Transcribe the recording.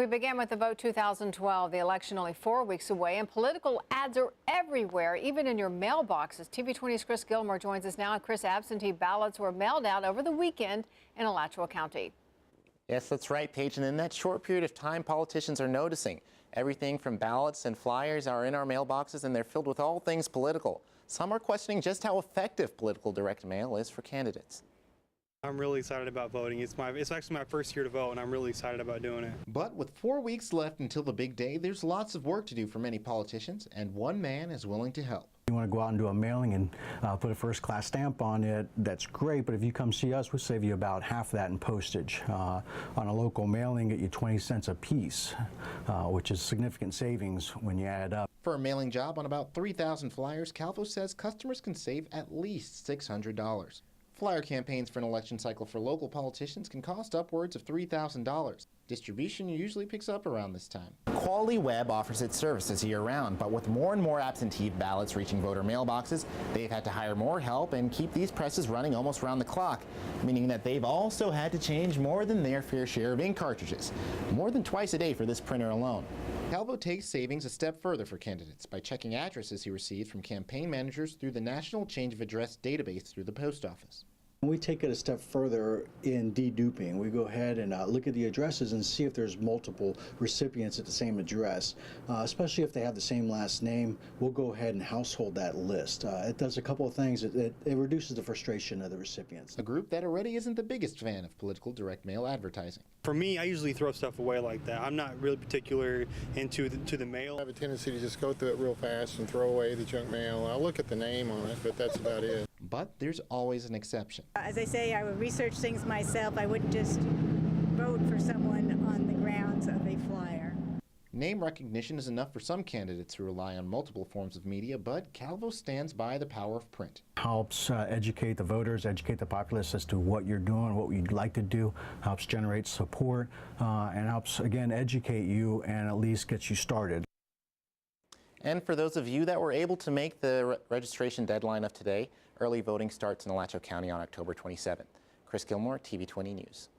We began with the vote 2012, the election only 4 weeks away, and political ads are everywhere, even in your mailboxes. TV 20's Chris Gilmore joins us now. Chris, absentee ballots were mailed out over the weekend in Alachua County. Yes, that's right, Paige. And in that short period of time, politicians are noticing everything from ballots and flyers are in our mailboxes, and they're filled with all things political. Some are questioning just how effective political direct mail is for candidates. I'm really excited about voting. It's actually my first year to vote, and I'm really excited about doing it. But with 4 weeks left until the big day, there's lots of work to do for many politicians, and one man is willing to help. You want to go out and do a mailing and put a first-class stamp on it, that's great, but if you come see us, we'll save you about half that in postage. On a local mailing, get you 20 cents a piece, which is significant savings when you add it up. For a mailing job on about 3,000 flyers, Calvo says customers can save at least $600. Flyer campaigns for an election cycle for local politicians can cost upwards of $3,000. Distribution usually picks up around this time. Quality Web offers its services year-round, but with more and more absentee ballots reaching voter mailboxes, they've had to hire more help and keep these presses running almost round the clock, meaning that they've also had to change more than their fair share of ink cartridges, more than twice a day for this printer alone. Calvo takes savings a step further for candidates by checking addresses he received from campaign managers through the National Change of Address database through the post office. We take it a step further in deduping. We go ahead and look at the addresses and see if there's multiple recipients at the same address, especially if they have the same last name. We'll go ahead and household that list. It does a couple of things. It reduces the frustration of the recipients. A group that already isn't the biggest fan of political direct mail advertising. For me, I usually throw stuff away like that. I'm not really particular into the mail. I have a tendency to just go through it real fast and throw away the junk mail. I'll look at the name on it, but that's about it. But there's always an exception. As I say, I would research things myself. I wouldn't just vote for someone on the grounds of a flyer. Name recognition is enough for some candidates who rely on multiple forms of media, but Calvo stands by the power of print. Helps educate the voters, educate the populace as to what you're doing, what you'd like to do, helps generate support, and helps, again, educate you and at least get you started. And for those of you that were able to make the registration deadline of today, early voting starts in Alachua County on October 27th. Chris Gilmore, TV 20 News.